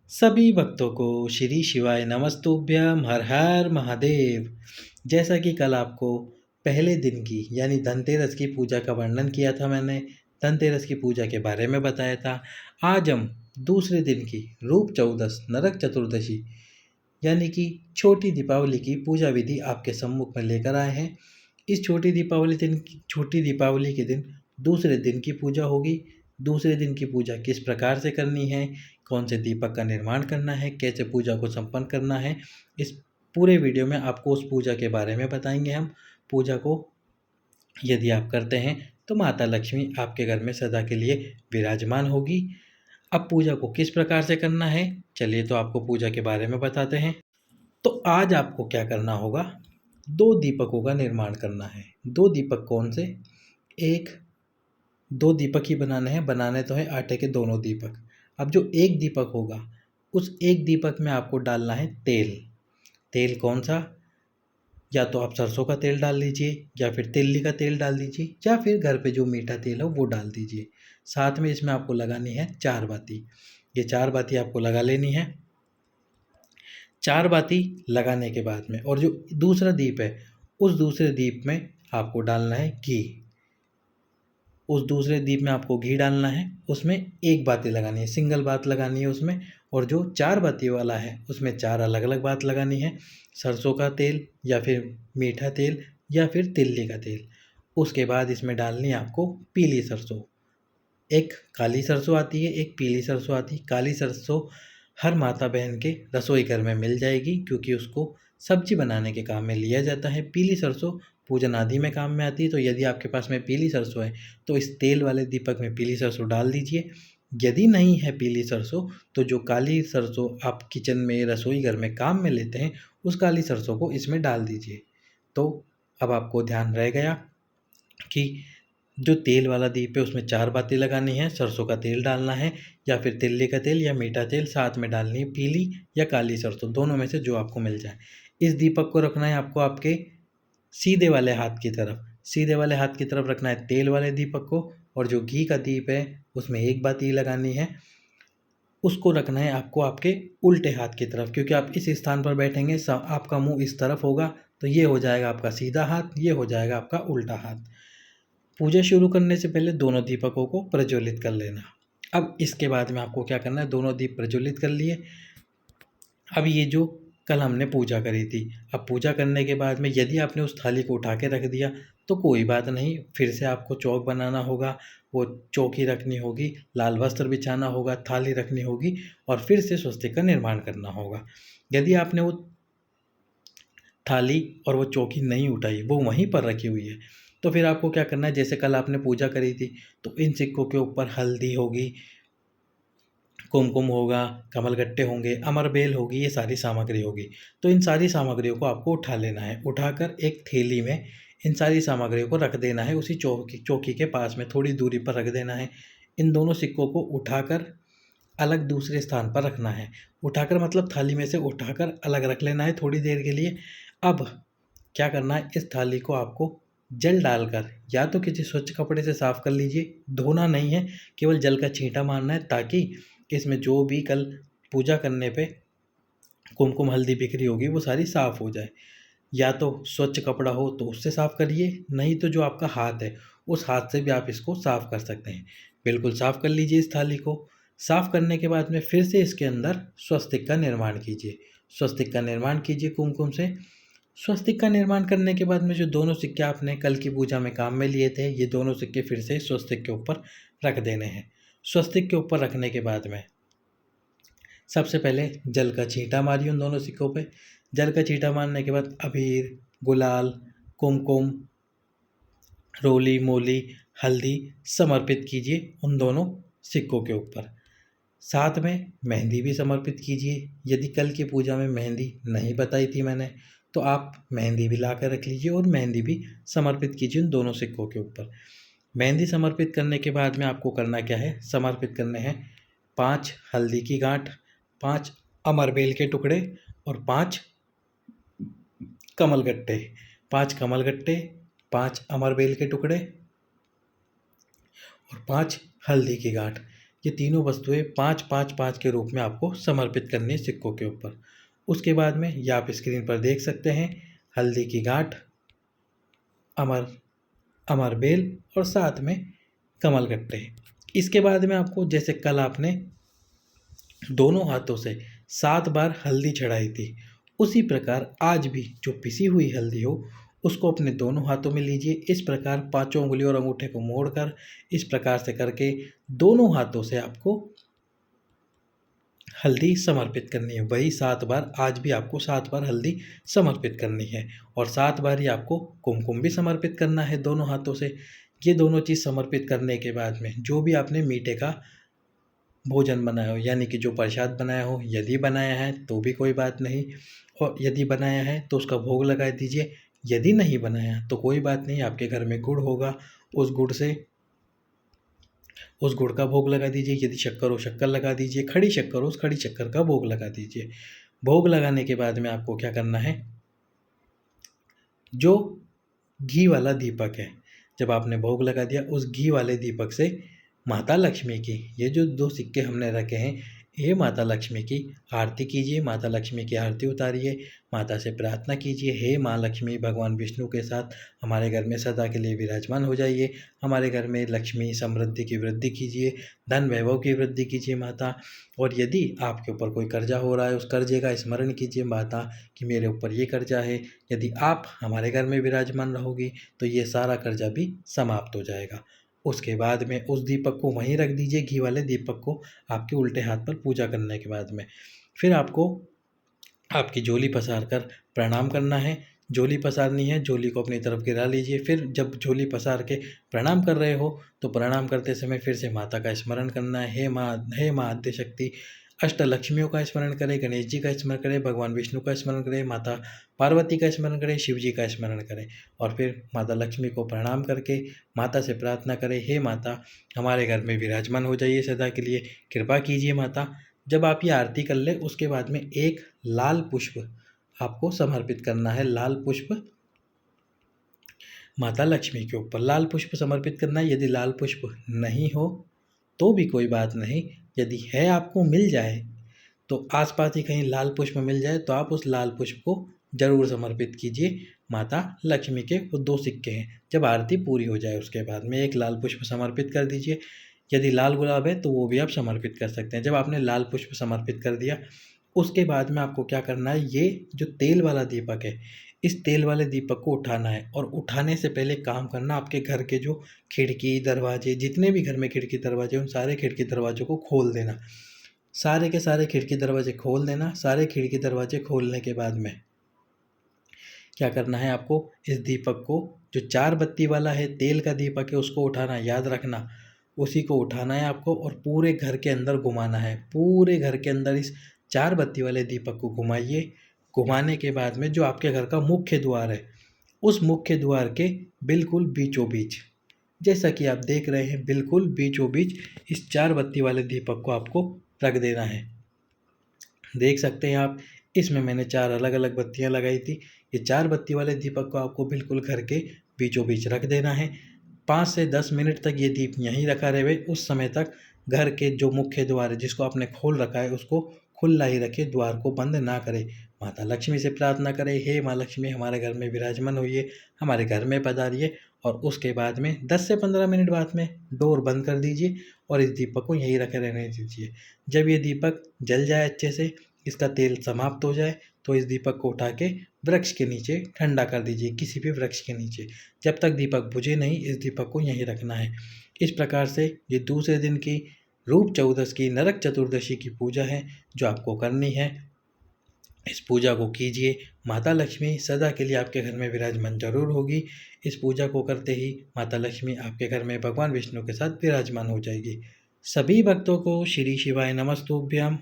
सभी भक्तों को श्री शिवाय नमस्तुभ्यम हर हर महादेव। जैसा कि कल आपको पहले दिन की यानी धनतेरस की पूजा का वर्णन किया था, मैंने धनतेरस की पूजा के बारे में बताया था। आज हम दूसरे दिन की रूप चौदस नरक चतुर्दशी यानी कि छोटी दीपावली की पूजा विधि आपके सम्मुख में लेकर आए हैं। इस छोटी दीपावली के दिन दूसरे दिन की पूजा होगी। दूसरे दिन की पूजा किस प्रकार से करनी है, कौन से दीपक का निर्माण करना है, कैसे पूजा को संपन्न करना है, इस पूरे वीडियो में आपको उस पूजा के बारे में बताएंगे हम। पूजा को यदि आप करते हैं तो माता लक्ष्मी आपके घर में सदा के लिए विराजमान होगी। अब पूजा को किस प्रकार से करना है, चलिए तो आपको पूजा के बारे में बताते हैं। तो आज आपको क्या करना होगा, दो दीपकों का निर्माण करना है। दो दीपक कौन से? एक दो दीपक ही बनाने हैं, बनाने तो है आटे के दोनों दीपक। अब जो एक दीपक होगा उस एक दीपक में आपको डालना है तेल। तेल कौन सा? या तो आप सरसों का तेल डाल लीजिए, या फिर तिल्ली का तेल डाल दीजिए, या फिर घर पे जो मीठा तेल हो वो डाल दीजिए। साथ में इसमें आपको लगानी है चार बाती। ये चार बाती आपको लगा लेनी है। चार बाती लगाने के बाद में और जो दूसरा दीप है उस दूसरे दीप में आपको डालना है घी। उस दूसरे दीप में आपको घी डालना है, उसमें एक बाती लगानी है, सिंगल बात लगानी है उसमें। और जो चार बाती वाला है उसमें चार अलग अलग बात लगानी है, सरसों का तेल या फिर मीठा तेल या फिर तिल्ली का तेल। उसके बाद इसमें डालनी है आपको पीली सरसों। एक काली सरसों आती है, एक पीली सरसों आती है। काली सरसों हर माता बहन के रसोई घर में मिल जाएगी, क्योंकि उसको सब्जी बनाने के काम में लिया जाता है। पीली सरसों पूजन आदि में काम में आती है। तो यदि आपके पास में पीली सरसों है तो इस तेल वाले दीपक में पीली सरसों डाल दीजिए। यदि नहीं है पीली सरसों तो जो काली सरसों आप किचन में रसोई घर में काम में लेते हैं उस काली सरसों को इसमें डाल दीजिए। तो अब आपको ध्यान रह गया कि जो तेल वाला दीप है उसमें चार बातें लगानी है, सरसों का तेल डालना है या फिर तिल्ली का तेल या मीठा तेल, साथ में डालनी है पीली या काली सरसों, दोनों में से जो आपको मिल जाए। इस दीपक को रखना है आपको आपके सीधे वाले हाथ की तरफ। सीधे वाले हाथ की तरफ रखना है तेल वाले दीपक को, और जो घी का दीप है उसमें एक बाती लगानी है, उसको रखना है आपको आपके उल्टे हाथ की तरफ। क्योंकि आप इस स्थान पर बैठेंगे, आपका मुंह इस तरफ होगा, तो ये हो जाएगा आपका सीधा हाथ, ये हो जाएगा आपका उल्टा हाथ। पूजा शुरू करने से पहले दोनों दीपकों को प्रज्वलित कर लेना। अब इसके बाद में आपको क्या करना है, दोनों दीप प्रज्वलित कर लिए। अब ये जो कल हमने पूजा करी थी, अब पूजा करने के बाद में यदि आपने उस थाली को उठा के रख दिया तो कोई बात नहीं, फिर से आपको चौक बनाना होगा, वो चौकी रखनी होगी, लाल वस्त्र बिछाना होगा, थाली रखनी होगी और फिर से स्वस्तिक का निर्माण करना होगा। यदि आपने वो थाली और वो चौकी नहीं उठाई, वो वहीं पर रखी हुई है, तो फिर आपको क्या करना है, जैसे कल आपने पूजा करी थी तो इन सिक्कों के ऊपर हल्दी होगी, कुमकुम होगा, कमलगट्टे होंगे, अमरबेल होगी, ये सारी सामग्री होगी। तो इन सारी सामग्रियों को आपको उठा लेना है। उठाकर एक थैली में इन सारी सामग्रियों को रख देना है, उसी चौकी के पास में थोड़ी दूरी पर रख देना है। इन दोनों सिक्कों को उठाकर अलग दूसरे स्थान पर रखना है। उठाकर मतलब थाली में से उठाकर अलग रख लेना है थोड़ी देर के लिए। अब क्या करना है, इस थाली को आपको जल डालकर या तो किसी स्वच्छ कपड़े से साफ कर लीजिए, धोना नहीं है, केवल जल का छींटा मारना है, ताकि इसमें जो भी कल पूजा करने पे कुमकुम हल्दी बिखरी होगी वो सारी साफ़ हो जाए। या तो स्वच्छ कपड़ा हो तो उससे साफ़ करिए, नहीं तो जो आपका हाथ है उस हाथ से भी आप इसको साफ़ कर सकते हैं। बिल्कुल साफ़ कर लीजिए इस थाली को। साफ़ करने के बाद में फिर से इसके अंदर स्वस्तिक का निर्माण कीजिए। स्वस्तिक का निर्माण कीजिए कुमकुम से। स्वस्तिक का निर्माण करने के बाद में जो दोनों सिक्के आपने कल की पूजा में काम में लिए थे, ये दोनों सिक्के फिर से स्वस्तिक के ऊपर रख देने हैं। स्वस्तिक के ऊपर रखने के बाद में सबसे पहले जल का छींटा मारिए उन दोनों सिक्कों पे। जल का छींटा मारने के बाद अबीर, गुलाल, कुमकुम, रोली मोली, हल्दी समर्पित कीजिए उन दोनों सिक्कों के ऊपर। साथ में मेहंदी भी समर्पित कीजिए। यदि कल की पूजा में मेहंदी नहीं बताई थी मैंने, तो आप मेहंदी भी ला कर रख लीजिए और मेहंदी भी समर्पित कीजिए उन दोनों सिक्कों के ऊपर। मेहंदी समर्पित करने के बाद में आपको करना क्या है, समर्पित करने हैं 5 हल्दी की गांठ, 5 अमरबेल के टुकड़े और 5 कमलगट्टे। 5 कमलगट्टे, 5 अमरबेल के टुकड़े और 5 हल्दी की गांठ। ये तीनों वस्तुएं 5-5-5 के रूप में आपको समर्पित करनी है सिक्कों के ऊपर। उसके बाद में ये आप स्क्रीन पर देख सकते हैं, हल्दी की गांठ, अमर अमर बेल और साथ में कमलगट्टे। इसके बाद में आपको, जैसे कल आपने दोनों हाथों से 7 बार हल्दी चढ़ाई थी, उसी प्रकार आज भी जो पिसी हुई हल्दी हो उसको अपने दोनों हाथों में लीजिए। इस प्रकार पांचों उंगलियों और अंगूठे को मोड़कर इस प्रकार से करके दोनों हाथों से आपको हल्दी समर्पित करनी है। वही 7 बार आज भी आपको 7 बार हल्दी समर्पित करनी है और 7 बार ही आपको कुमकुम भी समर्पित करना है दोनों हाथों से। ये दोनों चीज़ समर्पित करने के बाद में जो भी आपने मीठे का भोजन बनाया हो, यानी कि जो प्रसाद बनाया हो, यदि बनाया है तो भी कोई बात नहीं, और यदि बनाया है तो उसका भोग लगा दीजिए। यदि नहीं बनाया तो कोई बात नहीं, आपके घर में गुड़ होगा, उस गुड़ का भोग लगा दीजिए। यदि शक्कर हो शक्कर लगा दीजिए, खड़ी शक्कर हो उस खड़ी शक्कर का भोग लगा दीजिए। भोग लगाने के बाद में आपको क्या करना है, जो घी वाला दीपक है, जब आपने भोग लगा दिया उस घी वाले दीपक से माता लक्ष्मी की, ये जो 2 सिक्के हमने रखे हैं, ये माता लक्ष्मी की आरती कीजिए। माता लक्ष्मी की आरती उतारिए, माता से प्रार्थना कीजिए, हे माँ लक्ष्मी भगवान विष्णु के साथ हमारे घर में सदा के लिए विराजमान हो जाइए। हमारे घर में लक्ष्मी समृद्धि की वृद्धि कीजिए, धन वैभव की वृद्धि कीजिए माता। और यदि आपके ऊपर कोई कर्जा हो रहा है, उस कर्जे का स्मरण कीजिए माता कि मेरे ऊपर ये कर्जा है। यदि आप हमारे घर में विराजमान रहोगी तो ये सारा कर्जा भी समाप्त हो जाएगा। उसके बाद में उस दीपक को वहीं रख दीजिए, घी वाले दीपक को आपके उल्टे हाथ पर पूजा करने के बाद में। फिर आपको आपकी झोली पसार कर प्रणाम करना है। झोली पसारनी है, झोली को अपनी तरफ गिरा लीजिए। फिर जब झोली पसार के प्रणाम कर रहे हो तो प्रणाम करते समय फिर से माता का स्मरण करना है, हे माँ आद्य शक्ति। अष्टलक्ष्मियों का स्मरण करें, गणेश जी का स्मरण करें, भगवान विष्णु का स्मरण करें, माता पार्वती का स्मरण करें, शिव जी का स्मरण करें। और फिर माता लक्ष्मी को प्रणाम करके माता से प्रार्थना करें, हे माता हमारे घर में विराजमान हो जाइए सदा के लिए, कृपा कीजिए माता। जब आप ये आरती कर ले उसके बाद में एक लाल पुष्प आपको समर्पित करना है। लाल पुष्प माता लक्ष्मी के ऊपर लाल पुष्प समर्पित करना है। यदि लाल पुष्प नहीं हो तो भी कोई बात नहीं, यदि है आपको मिल जाए तो आसपास ही कहीं लाल पुष्प मिल जाए तो आप उस लाल पुष्प को जरूर समर्पित कीजिए माता लक्ष्मी के। वो 2 सिक्के हैं, जब आरती पूरी हो जाए उसके बाद में एक लाल पुष्प समर्पित कर दीजिए। यदि लाल गुलाब है तो वो भी आप समर्पित कर सकते हैं। जब आपने लाल पुष्प समर्पित कर दिया उसके बाद में आपको क्या करना है, ये जो तेल वाला दीपक है, इस तेल वाले दीपक को उठाना है। और उठाने से पहले काम करना, आपके घर के जो खिड़की दरवाजे, जितने भी घर में खिड़की दरवाजे, उन सारे खिड़की दरवाज़ों को खोल देना। सारे के सारे खिड़की दरवाजे खोल देना। सारे खिड़की दरवाजे खोलने के बाद में क्या करना है, आपको इस दीपक को, जो 4 बत्ती वाला है तेल का दीपक है, उसको उठाना, याद रखना उसी को उठाना है आपको और पूरे घर के अंदर घुमाना है। पूरे घर के अंदर इस 4 बत्ती वाले दीपक को घुमाइए। घुमाने के बाद में जो आपके घर का मुख्य द्वार है, उस मुख्य द्वार के बिल्कुल बीचों बीच, जैसा कि आप देख रहे हैं, बिल्कुल बीचों बीच इस 4 बत्ती वाले दीपक को आपको रख देना है। देख सकते हैं आप, इसमें मैंने 4 अलग अलग बत्तियां लगाई थी। ये 4 बत्ती वाले दीपक को आपको बिल्कुल घर के बीचों बीच रख देना है। 5 से 10 मिनट तक ये दीप यहीं रखा रहे। उस समय तक घर के जो मुख्य द्वार है जिसको आपने खोल रखा है उसको खुला ही रखे, द्वार को बंद ना करें। माता लक्ष्मी से प्रार्थना करें, हे माँ लक्ष्मी हमारे घर में विराजमान होइए, हमारे घर में पधारिए। और उसके बाद में 10 से 15 मिनट बाद में डोर बंद कर दीजिए और इस दीपक को यहीं रखे रहने दीजिए। जब ये दीपक जल जाए, अच्छे से इसका तेल समाप्त हो जाए, तो इस दीपक को उठा के वृक्ष के नीचे ठंडा कर दीजिए, किसी भी वृक्ष के नीचे। जब तक दीपक बुझे नहीं, इस दीपक को यहीं रखना है। इस प्रकार से ये दूसरे दिन की रूप चौदस की नरक चतुर्दशी की पूजा है जो आपको करनी है। इस पूजा को कीजिए, माता लक्ष्मी सदा के लिए आपके घर में विराजमान जरूर होगी। इस पूजा को करते ही माता लक्ष्मी आपके घर में भगवान विष्णु के साथ विराजमान हो जाएगी। सभी भक्तों को श्री शिवाय नमस्तुभ्यम।